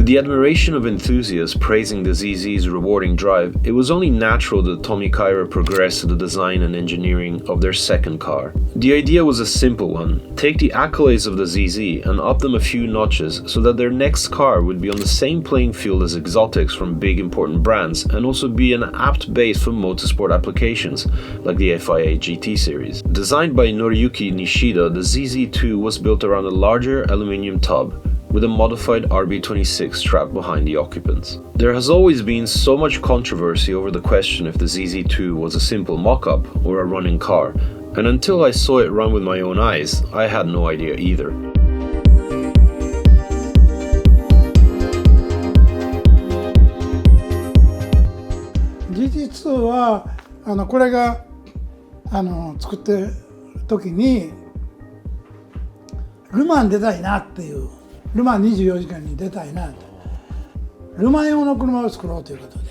With the admiration of enthusiasts praising the ZZ's rewarding drive, it was only natural that Tommy Kaira progressed to the design and engineering of their second car. The idea was a simple one: take the accolades of the ZZ and up them a few notches so that their next car would be on the same playing field as exotics from big important brands and also be an apt base for motorsport applications like the FIA GT series. Designed by Noriyuki Nishida, the ZZ2 was built around a larger aluminium tub with a modified RB26 strapped behind the occupants. There has always been so much controversy over the question if the ZZ2 was a simple mock-up or a running car, and until I saw it run with my own eyes, I had no idea either. ZZ2 はこれが作ってる時にルマン出たいなっていう。ルマン24時間に出たいなと。ルマン用の車を作ろうということで、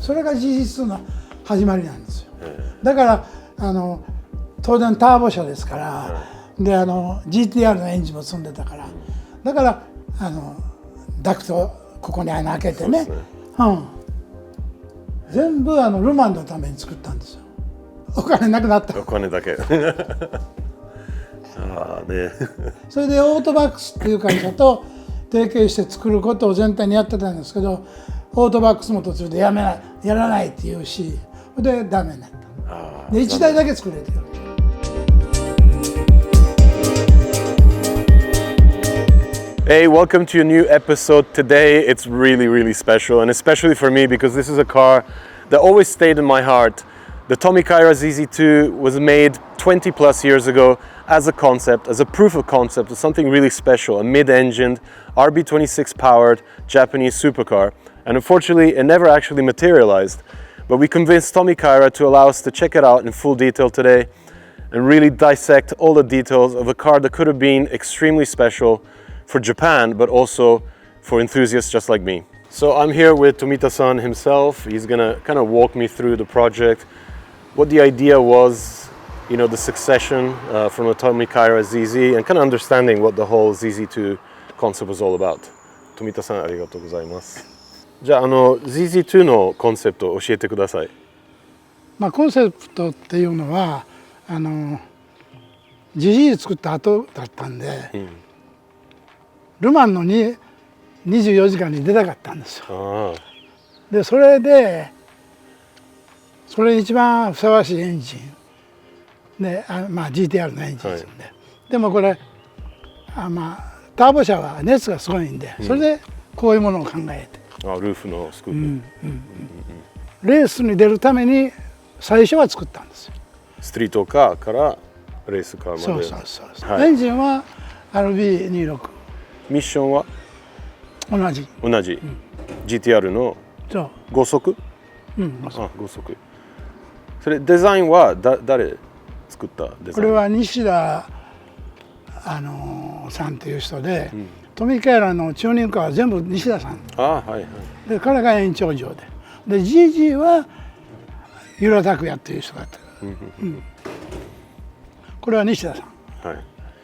それがZZ2の始まりなんですよ。だから当然ターボ車ですから、でGTR のエンジンも積んでたから、だからダクトここに穴開けてね、全部ルマンのために作ったんですよ。お金なくなった。お金だけ。それでオートバックスっていう会社と提携して作ることを全体にやってたんですけど、オートバックスも途中でやらないって言うし、でダメになった。で1台だけ作れてる。Hey, welcome to a new episode. Today it's really special, and especially for me because this is a car that always stayed in my heart. The Tommy Kaira ZZ2 was made 20 plus years ago as a concept, as a proof of concept of something really special, a mid-engined, RB26 powered Japanese supercar. And unfortunately, it never actually materialized. But we convinced Tommy Kaira to allow us to check it out in full detail today and really dissect all the details of a car that could have been extremely special for Japan, but also for enthusiasts just like me. So I'm here with Tomita-san himself. He's gonna kind of walk me through the project, what the idea was, you know, the succession from a Tommy Kaira ZZ, and kind of understanding what the whole ZZ2 concept was all about. Tomita-san, ありがとうございます。じゃあZZ2 のコンセプトを教えてください。コンセプトっていうのはZZ 作った後だったんで、ルマンの24時間に出たかったんですよ。でそれに一番ふさわしいエンジンでGTR のエンジンですんで、でもこれターボ車は熱がすごいんで、それでこういうものを考えて、ルーフのスクープ、レースに出るために最初は作ったんですよ。ストリートカーからレースカーまで。そう、エンジンは RB26。ミッションは同じ、GTR の5速？5速。それデザインは誰作ったデザイン？これは西田さんっていう人で、トミカイラのチューニングカーは全部西田さん。で彼が延長上で GG は由良拓也っていう人だった。これは西田さん。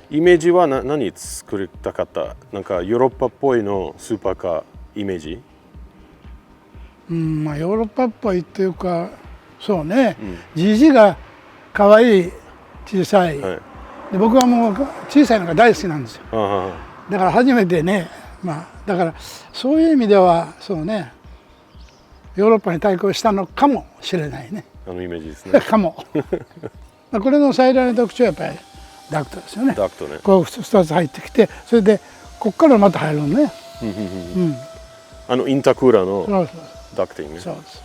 イメージは何作りたかった？なんかヨーロッパっぽいのスーパーカーイメージ？ヨーロッパっぽいっていうか、そうね、GG が可愛い小さい、で僕はもう小さいのが大好きなんですよ。だから初めてね、だからそういう意味ではそうね、ヨーロッパに対抗したのかもしれないね。イメージですね。かも。これの最大の特徴はやっぱりダクトですよね。ダクトね。こう2つ入ってきて、それでこっからまた入るのね。インタークーラーのダクティングね。そうです。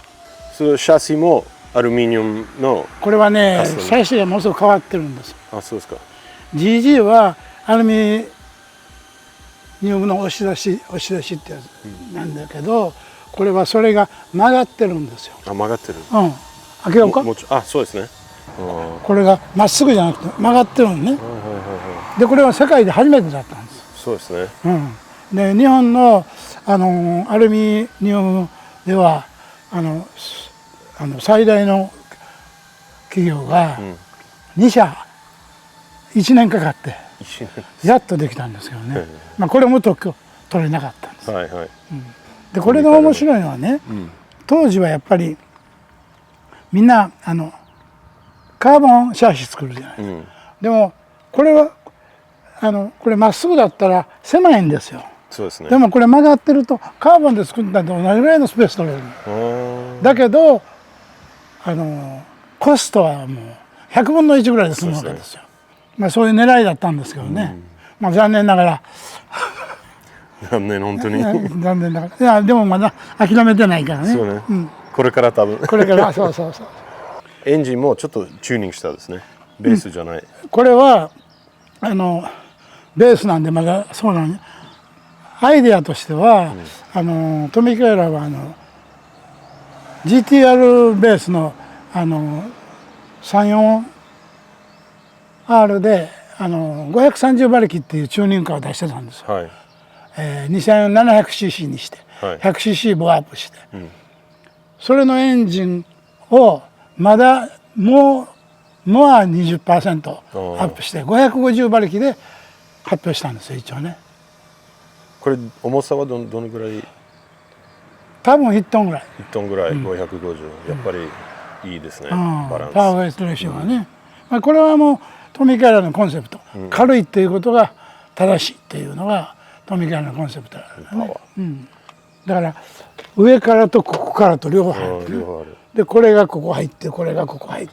そのシャシもアルミニウムの。これはね、シャシがものすごく変わってるんです。そうですか。GG はアルミニウムの押し出しってやつなんだけど、これはそれが曲がってるんですよ。曲がってる。開けようか。そうですね。これがまっすぐじゃなくて曲がってるのね。でこれは世界で初めてだったんです。そうですね。で日本のアルミニウムでは最大の企業が2社1年かかってやっとできたんですけどね。これも特許取れなかったんです。。はいはい。でこれが面白いのはね、当時はやっぱりみんなカーボンシャーシ作るじゃないですか。でもこれはこれまっすぐだったら狭いんですよ。そうですね。でもこれ曲がってるとカーボンで作ったのと同じぐらいのスペース取れる。だけどコストはもう100分の1ぐらいで済むわけですよ。まあそういう狙いだったんですけどね。まあ残念ながら。残念本当に。残念ながら。いやでもまだ諦めてないからね。そうね。これから多分。これからそう。エンジンもちょっとチューニングしたんですね。ベースじゃない。これはベースなんでまだそうなんね。アイデアとしては、トミカイラはGTR ベースの34R で530馬力っていうチューニングカーを出してたんですよ。2700cc にして、100cc ボアップして、それのエンジンをまだもうは 20% アップして550馬力で発表したんですよ一応ね。これ重さはどのぐらい？多分1トンぐらい。1トンぐらい、550。やっぱりいいですね、バランス。パワーウェイストレーションはね。これはもうトミカイラのコンセプト。軽いっていうことが正しいっていうのがトミカイラのコンセプトだからね。だから上からとここからと両方入る。でこれがここ入ってこれがここ入って。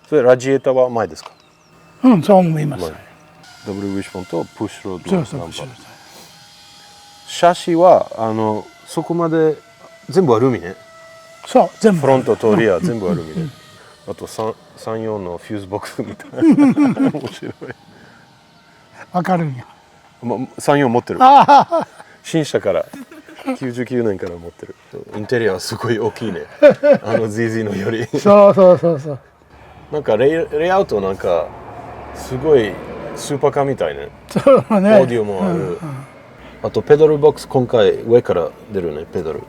それラジエーターは前ですか？そう思います。ダブルウィッシュポンとプッシュロードそう。シャシはそこまで全部アルミね。そう全部。フロントとリア全部アルミね。あと34のフューズボックスみたいな。面白い。わかるんや。34持ってる。新車から99年から持ってる。インテリアはすごい大きいね。ZZ のより。そう。なんかレイアウトなんかすごいスーパーカーみたいね。そうね。オーディオもある。あとペダルボックス今回上から出るねペダル。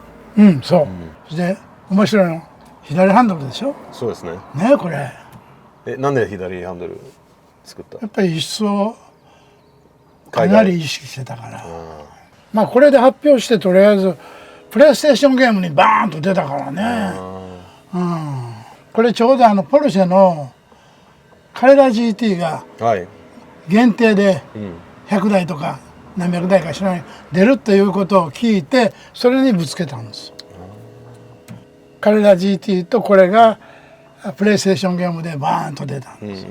そう。そして面白いの左ハンドルでしょ。そうですね。ねこれ。なんで左ハンドル作った？やっぱり輸出をかなり意識してたから。まあこれで発表してとりあえずプレイステーションゲームにバーンと出たからね。これちょうどポルシェのカレラ GT が限定で100台とか何百台か知らない出るっていうことを聞いてそれにぶつけたんです。カレラ GT とこれがプレイステーションゲームでバーンと出たんです。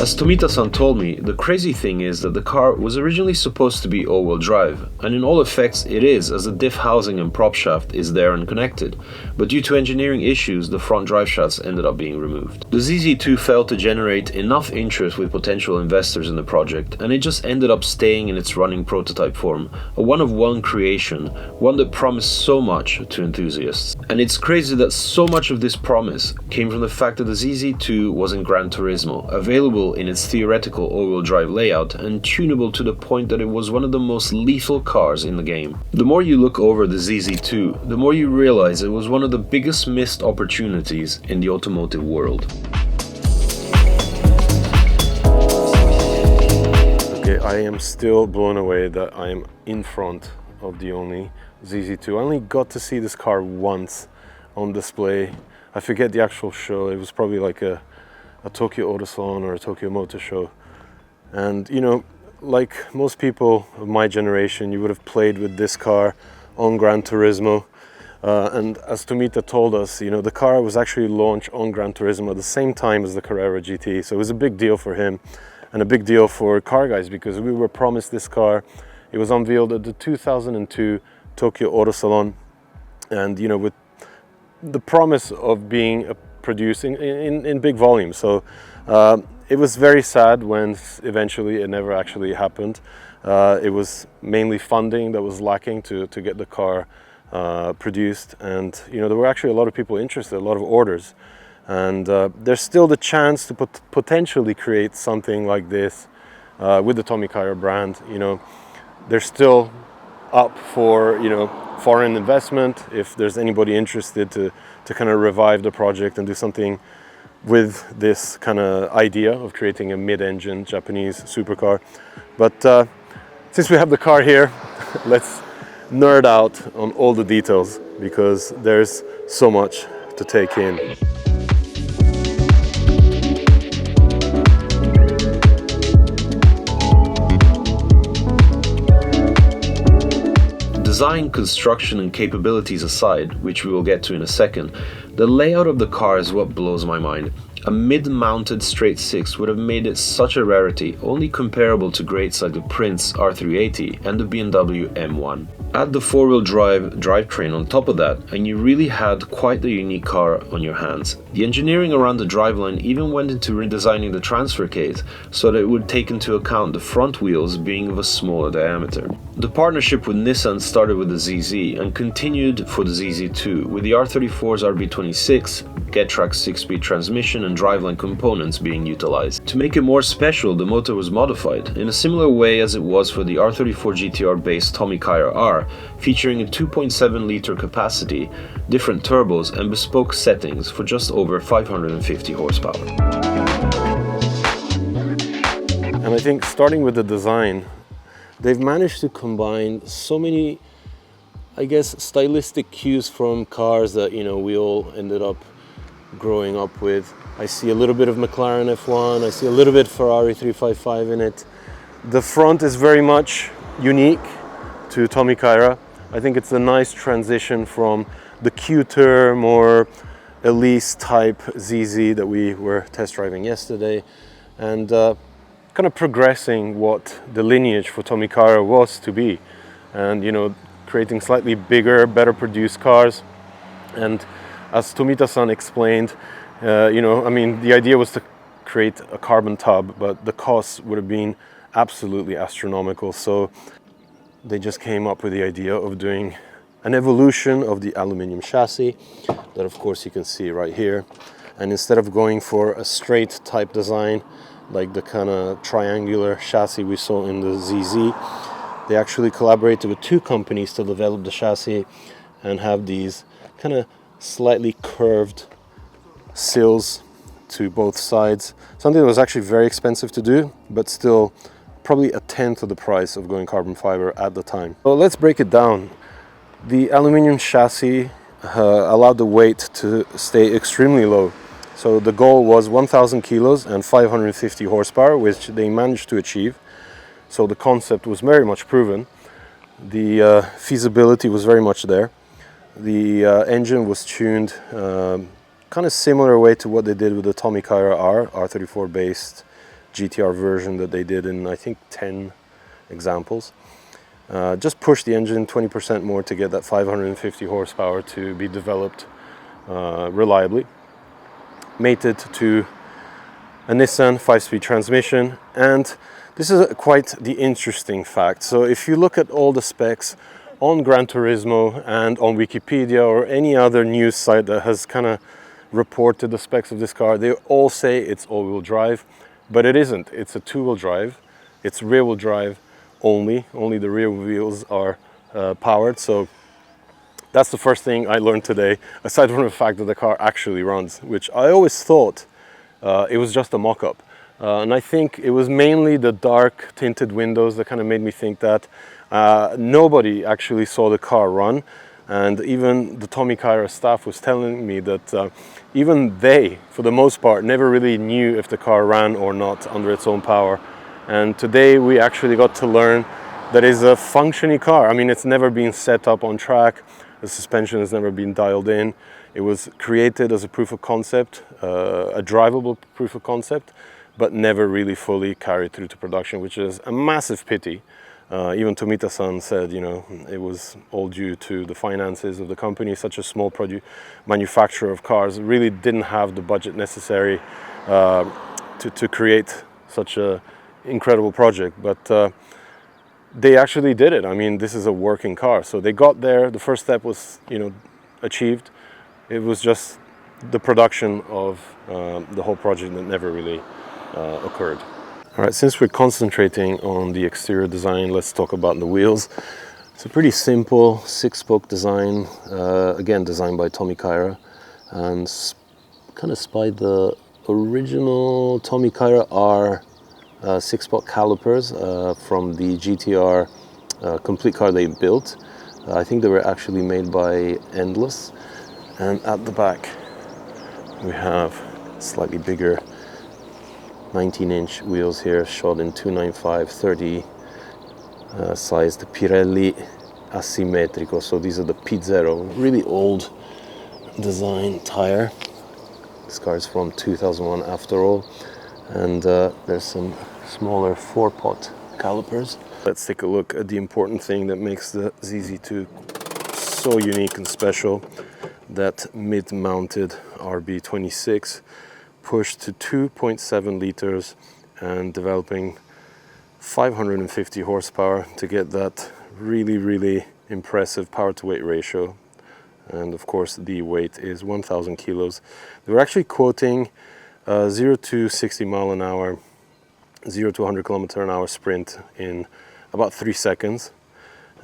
As Tomita-san told me, the crazy thing is that the car was originally supposed to be all-wheel drive, and in all effects it is, as the diff housing and prop shaft is there and connected, but due to engineering issues the front drive shafts ended up being removed. The ZZ2 failed to generate enough interest with potential investors in the project, and it just ended up staying in its running prototype form, a one-of-one creation, one that promised so much to enthusiasts. And it's crazy that so much of this promise came from the fact that the ZZ2 was in Gran Turismo, available in its theoretical all-wheel drive layout and tunable to the point that it was one of the most lethal cars in the game. The more you look over the ZZ2, the more you realize it was one of the biggest missed opportunities in the automotive world. Okay, I am still blown away that I am in front of the only ZZ2. I only got to see this car once on display. I forget the actual show. It was probably like a Tokyo Auto Salon or a Tokyo Motor Show. And you know, like most people of my generation, you would have played with this car on Gran Turismo. And as Tomita told us, you know, the car was actually launched on Gran Turismo at the same time as the Carrera GT. So it was a big deal for him and a big deal for car guys because we were promised this car. It was unveiled at the 2002 Tokyo Auto Salon. And, you know, with the promise of being producing in big volume. So it was very sad when eventually it never actually happened. It was mainly funding that was lacking to get the car produced, and you know there were actually a lot of people interested, a lot of orders, and there's still the chance to potentially create something like this with the TommyKaira brand. You know, there's still up for, you know, foreign investment, if there's anybody interested to kind of revive the project and do something with this kind of idea of creating a mid-engine Japanese supercar. But since we have the car here, let's nerd out on all the details, because there's so much to take in. Design, construction and capabilities aside, which we will get to in a second, the layout of the car is what blows my mind. A mid-mounted straight six would have made it such a rarity, only comparable to greats like the Prince R380 and the BMW M1. Add the four-wheel drive drivetrain on top of that, and you really had quite the unique car on your hands. The engineering around the driveline even went into redesigning the transfer case so that it would take into account the front wheels being of a smaller diameter. The partnership with Nissan started with the ZZ and continued for the ZZ2, with the R34's RB26, Getrack 6-speed transmission and driveline components being utilized. To make it more special, the motor was modified, in a similar way as it was for the R34 GTR-based TommyKaira R, featuring a 2.7-litre capacity, different turbos and bespoke settings for just over 550 horsepower. And I think starting with the design, they've managed to combine so many, I guess, stylistic cues from cars that, you know, we all ended up growing up with. I see a little bit of McLaren F1, I see a little bit Ferrari 355 in it. The front is very much unique to Tommy Kaira. I think it's a nice transition from the cuter, more Elise type ZZ that we were test driving yesterday, and kind of progressing what the lineage for Tommy Kaira was to be, and, you know, creating slightly bigger, better produced cars. And as Tomita-san explained, you know, I mean, the idea was to create a carbon tub, but the costs would have been absolutely astronomical. So they just came up with the idea of doing an evolution of the aluminum chassis that, of course, you can see right here. And instead of going for a straight type design, like the kind of triangular chassis we saw in the ZZ, they actually collaborated with two companies to develop the chassis and have these kind of slightly curved sills to both sides. Something that was actually very expensive to do, but still probably a tenth of the price of going carbon fiber at the time. So let's break it down. The aluminum chassis allowed the weight to stay extremely low. So the goal was 1,000 kilos and 550 horsepower, which they managed to achieve. So the concept was very much proven. The feasibility was very much there. The engine was tuned kind of similar way to what they did with the Tommy Kaira R34 based GTR version that they did in, I think, 10 examples. Just pushed the engine 20% more to get that 550 horsepower to be developed reliably. Mated to a Nissan 5-speed transmission, and this is quite the interesting fact. So if you look at all the specs on Gran Turismo and on Wikipedia or any other news site that has kind of reported the specs of this car, they all say it's all-wheel drive, but it isn't. It's a two-wheel drive. It's rear-wheel drive only the rear wheels are powered. So that's the first thing I learned today, aside from the fact that the car actually runs, which I always thought it was just a mock-up. And I think it was mainly the dark tinted windows that kind of made me think that. Nobody actually saw the car run, and even the Tommy Kaira staff was telling me that even they, for the most part, never really knew if the car ran or not under its own power. And today we actually got to learn that it's a functioning car. I mean, it's never been set up on track, the suspension has never been dialed in. It was created as a proof of concept, a drivable proof of concept, but never really fully carried through to production, which is a massive pity. Even Tomita-san said, you know, it was all due to the finances of the company. Such a small manufacturer of cars really didn't have the budget necessary to create such an incredible project. But they actually did it. I mean, this is a working car. So they got there. The first step was, you know, achieved. It was just the production of the whole project that never really occurred. All right, since we're concentrating on the exterior design, let's talk about the wheels. It's a pretty simple 6-spoke design, again designed by Tommy Kaira, and kind of spied the original Tommy Kaira R 6-spoke calipers from the GTR complete car they built. I think they were actually made by Endless. And at the back we have slightly bigger 19-inch wheels here, shot in 295/30 sized Pirelli Asimmetrico. So these are the P0, really old design tire. This car is from 2001 after all. And there's some smaller 4-pot calipers. Let's take a look at the important thing that makes the ZZ2 so unique and special. That mid-mounted RB26 pushed to 2.7 liters and developing 550 horsepower to get that really impressive power to weight ratio. And of course the weight is 1,000 kilos. They were actually quoting 0 to 60 mile an hour, 0 to 100 kilometer an hour sprint in about 3 seconds.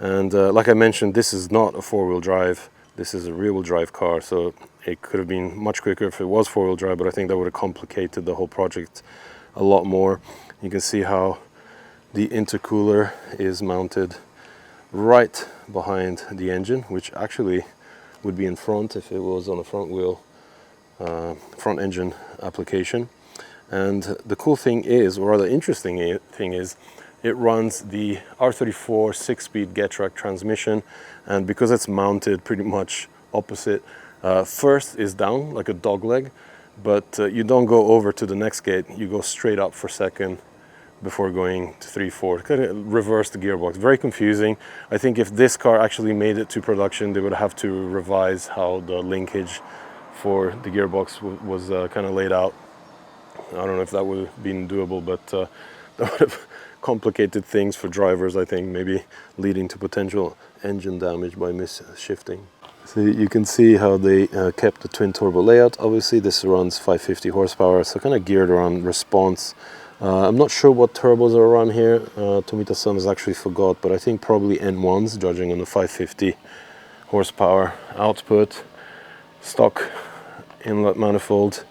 And like I mentioned, this is not a 4-wheel drive. This is a rear-wheel drive car, so it could have been much quicker if it was 4-wheel drive, but I think that would have complicated the whole project a lot more. You can see how the intercooler is mounted right behind the engine, which actually would be in front if it was on a front wheel, front engine application. And the cool thing is, or rather interesting thing is, it runs the R34 6-speed Getrag transmission, and because it's mounted pretty much opposite, first is down like a dog leg, but you don't go over to the next gate, you go straight up for second before going to 3/4. Kind of reverse the gearbox. Very confusing. I think if this car actually made it to production, they would have to revise how the linkage for the gearbox was kind of laid out. I don't know if that would have been doable, but that would have complicated things for drivers, I think, maybe leading to potential engine damage by misshifting. So you can see how they kept the twin turbo layout. Obviously this runs 550 horsepower, so kind of geared around response. I'm not sure what turbos are around here. Tomita-san has actually forgot, but I think probably N1s, judging on the 550 horsepower output. Stock inlet manifold,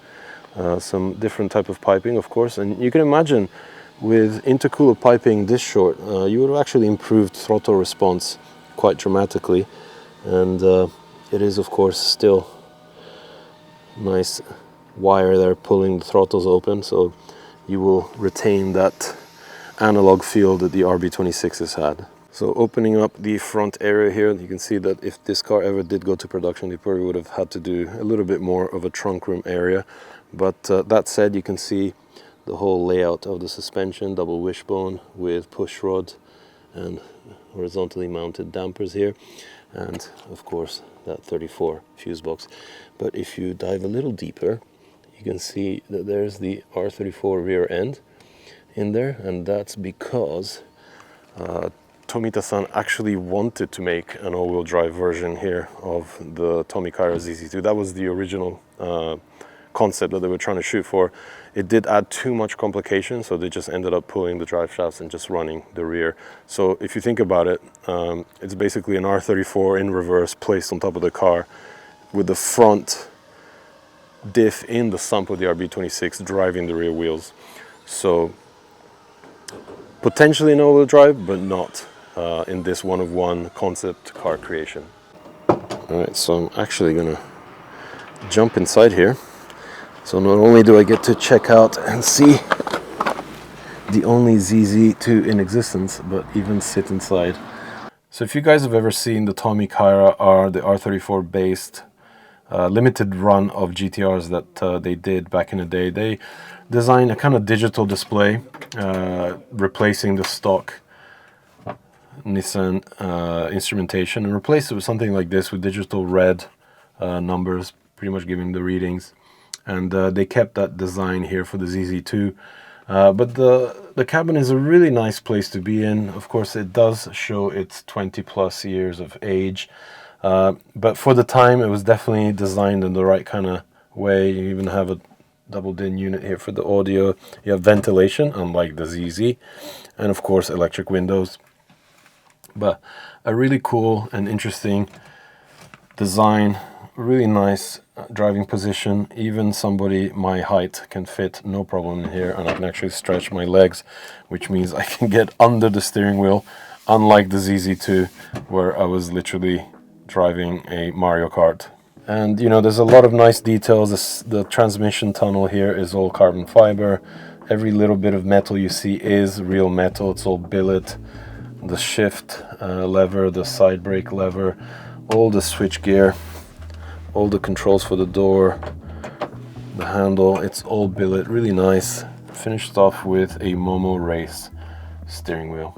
some different type of piping, of course, and you can imagine with intercooler piping this short, you would have actually improved throttle response quite dramatically. And it is, of course, still nice wire there pulling the throttles open, so you will retain that analog feel that the RB26s had. So opening up the front area here, you can see that if this car ever did go to production, they probably would have had to do a little bit more of a trunk room area. But that said, you can see the whole layout of the suspension, double wishbone with push rod and horizontally mounted dampers here, and of course that 34 fuse box. But if you dive a little deeper, you can see that there's the R34 rear end in there, and that's because Tomita-san actually wanted to make an all-wheel drive version here of the Tommy Kaira ZZ2. That was the original concept that they were trying to shoot for. It did add too much complication, so they just ended up pulling the drive shafts and just running the rear. So if you think about it, it's basically an R34 in reverse placed on top of the car with the front diff in the sump of the RB26 driving the rear wheels. So potentially an all-wheel drive, but not in this one-of-one concept car creation. Alright, so I'm actually gonna jump inside here. So not only do I get to check out and see the only ZZ2 in existence, but even sit inside. So if you guys have ever seen the Tommy Kaira R, the R34 based limited run of GTRs that they did back in the day, they designed a kind of digital display replacing the stock Nissan instrumentation, and replaced it with something like this with digital red numbers, pretty much giving the readings. And they kept that design here for the ZZ2. But the cabin is a really nice place to be in. Of course, it does show its 20 plus years of age. But for the time, it was definitely designed in the right kind of way. You even have a double din unit here for the audio. You have ventilation, unlike the ZZ. And of course, electric windows. But a really cool and interesting design, really nice driving position. Even somebody my height can fit no problem in here, and I can actually stretch my legs, which means I can get under the steering wheel, unlike the ZZ2 where I was literally driving a Mario Kart. And you know, there's a lot of nice details. The transmission tunnel here is all carbon fiber. Every little bit of metal you see is real metal. It's all billet. The shift lever, the side brake lever, all the switch gear, all the controls for the door, the handle, it's all billet, really nice. Finished off with a Momo Race steering wheel.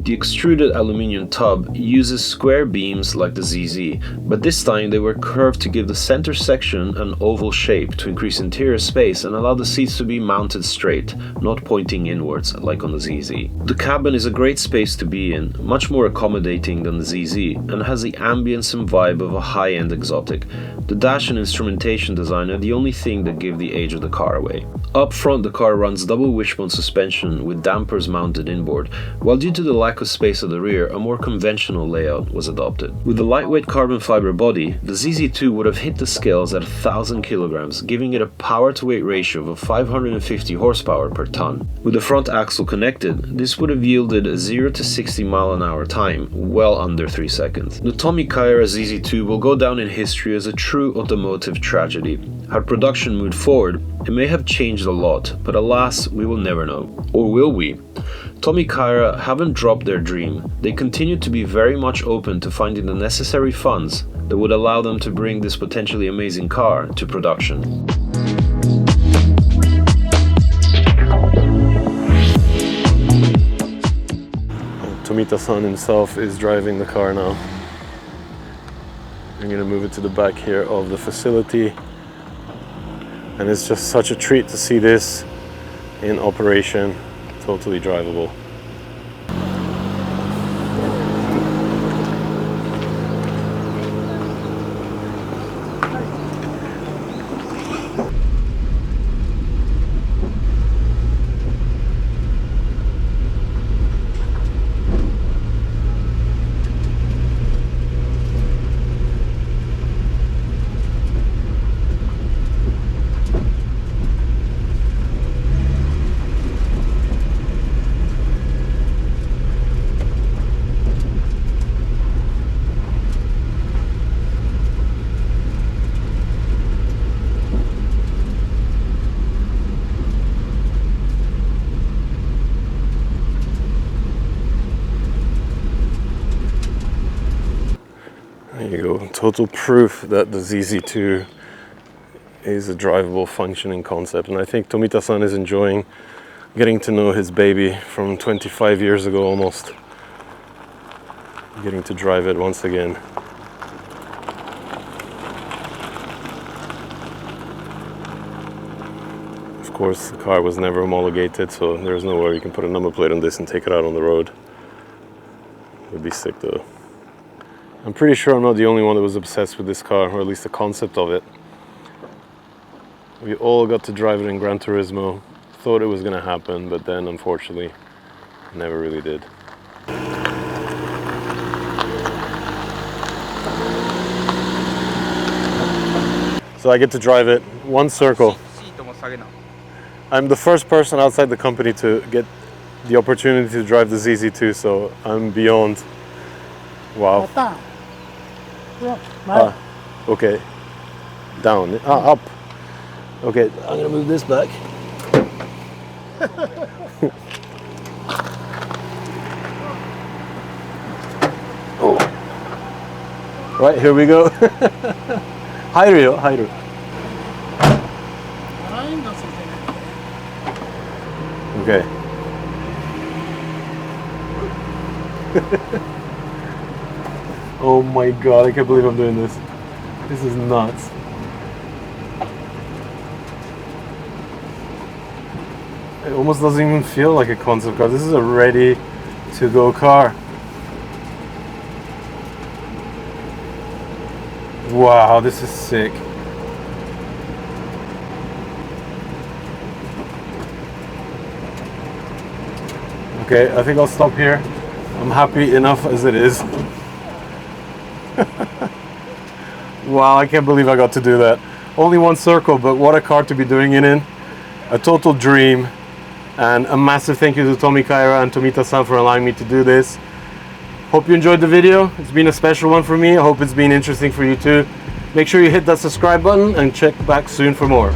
The extruded aluminium tub uses square beams like the ZZ, but this time they were curved to give the center section an oval shape to increase interior space and allow the seats to be mounted straight, not pointing inwards like on the ZZ. The cabin is a great space to be in, much more accommodating than the ZZ, and has the ambience and vibe of a high-end exotic. The dash and instrumentation design are the only thing that give the age of the car away. Up front, the car runs double wishbone suspension with dampers mounted inboard, while due to the lack of space at the rear, a more conventional layout was adopted. With the lightweight carbon fiber body, the ZZ2 would have hit the scales at 1,000 kilograms, giving it a power-to-weight ratio of 550 horsepower per ton. With the front axle connected, this would have yielded a 0 to 60 mile/hour time, well under 3 seconds. The Tommy Kaira ZZ2 will go down in history as a true automotive tragedy. Had production moved forward, it may have changed a lot, but alas, we will never know. Or will we? Tommy Kaira haven't dropped their dream. They continue to be very much open to finding the necessary funds that would allow them to bring this potentially amazing car to production. Tomita-san himself is driving the car now. I'm going to move it to the back here of the facility. And it's just such a treat to see this in operation, totally drivable. There you go, total proof that the ZZ2 is a drivable, functioning concept. And I think Tomita-san is enjoying getting to know his baby from 25 years ago almost. Getting to drive it once again. Of course, the car was never homologated, so there's no way you can put a number plate on this and take it out on the road. It would be sick though. I'm pretty sure I'm not the only one that was obsessed with this car, or at least the concept of it. We all got to drive it in Gran Turismo, thought it was going to happen, but then unfortunately, never really did. So I get to drive it one circle. I'm the first person outside the company to get the opportunity to drive the ZZ2, so I'm beyond. Wow. Okay. Down. Up. Okay, I'm gonna move this back. Oh. Right, here we go. Hairu, Hairu. Okay. Oh my god, I can't believe I'm doing this. This is nuts. It almost doesn't even feel like a concept car. This is a ready to go car. Wow, this is sick. Okay, I think I'll stop here. I'm happy enough as it is. Wow, I can't believe I got to do that. Only one circle, but what a car to be doing it in. A total dream. And a massive thank you to Tommy Kaira and Tomita-san for allowing me to do this. Hope you enjoyed the video. It's been a special one for me. I hope it's been interesting for you too. Make sure you hit that subscribe button and check back soon for more.